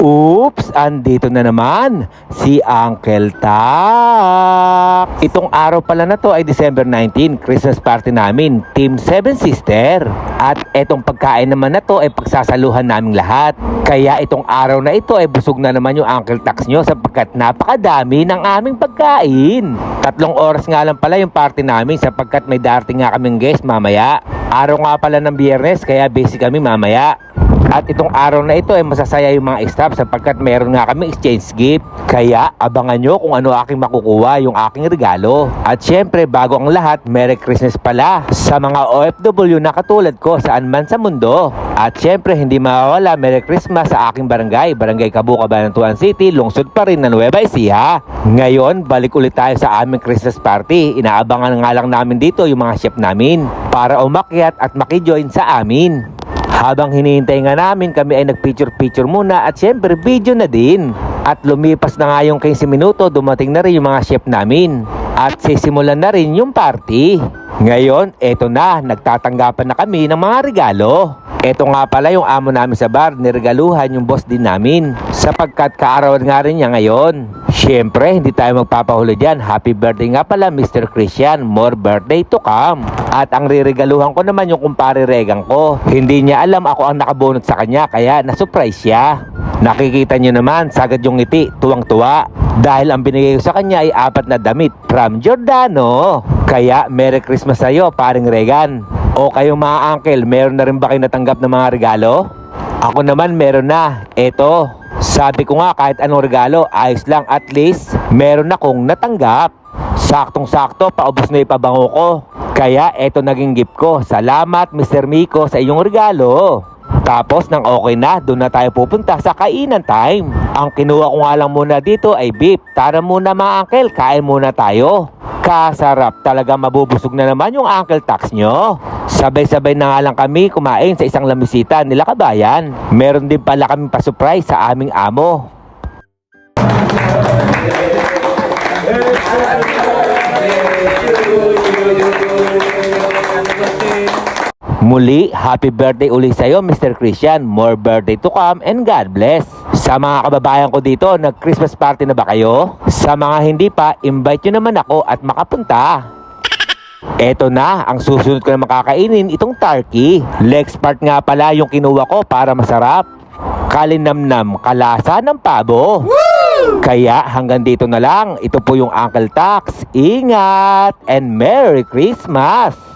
Oops! Andito na naman si Uncle Tak. Itong araw pala na to ay December 19, Christmas party namin, Team 7 Sister. At etong pagkain naman na to ay pagsasaluhan naming lahat. Kaya itong araw na ito ay busog na naman yung Uncle Tax nyo sapagkat napakadami ng aming pagkain. 3 oras nga lang pala yung party namin sapagkat may darating nga kaming guest mamaya. Araw nga pala ng Biyernes kaya busy kami mamaya. At itong araw na ito ay masasaya yung mga staff sapagkat meron nga kami exchange gift. Kaya abangan nyo kung ano aking makukuha, yung aking regalo. At syempre bago ang lahat, Merry Christmas pala sa mga OFW na katulad ko saan man sa mundo. At syempre hindi mawawala Merry Christmas sa aking barangay, Barangay Cabuca, Cabanatuan City, lungsod pa rin ng Nueva Ecija. Ngayon balik ulit tayo sa aming Christmas party. Inaabangan nga lang namin dito yung mga chef namin para umakyat at makijoin sa amin. Habang hinihintay nga namin, kami ay nagpicture-picture muna at syempre video na din. At lumipas na nga yung 15 minuto, dumating na rin yung mga chef namin. At sisimulan na rin yung party. Ngayon, eto na, nagtatanggapan na kami ng mga regalo. Eto nga pala yung amo namin sa bar, niregaluhan yung boss din namin. Sapagkat kaarawan nga rin niya ngayon. Syempre, hindi tayo magpapahuli dyan. Happy birthday nga pala Mr. Christian, more birthday to come. At ang riregaluhan ko naman yung kumpare Regang ko. Hindi niya alam ako ang nakabunot sa kanya kaya na-surprise siya. Nakikita niyo naman, sagad yung ngiti, tuwang-tuwa. Dahil ang binigay ko sa kanya ay 4 na damit from Giordano. Kaya Merry Christmas sa'yo, paring Regan. O kayong mga uncle, meron na rin ba kayo natanggap ng mga regalo? Ako naman meron na. Eto, sabi ko nga kahit anong regalo, ayos lang, at least meron akong natanggap. Saktong-sakto, paubos na ipabango ko. Kaya eto naging gift ko. Salamat Mr. Miko sa iyong regalo. Tapos nang okay na, doon na tayo pupunta sa kainan time. Ang kinuha ko nga lang muna dito ay beef. Tara muna mga uncle, kain muna tayo. Kasarap, talaga mabubusog na naman yung Uncle Tax nyo. Sabay-sabay na nga lang kami kumain sa isang lamisita nila kabayan. Meron din pala kami pa-surprise sa aming amo. Muli, happy birthday uli sa'yo Mr. Christian. More birthday to come and God bless. Sa mga kababayan ko dito, nag-Christmas party na ba kayo? Sa mga hindi pa, invite nyo naman ako at makapunta. Eto na, ang susunod ko na makakainin, itong turkey. Legs part nga pala yung kinuha ko para masarap. Kalinamnam, kalasa ng pabo. Woo! Kaya hanggang dito na lang. Ito po yung Uncle Tax. Ingat and Merry Christmas!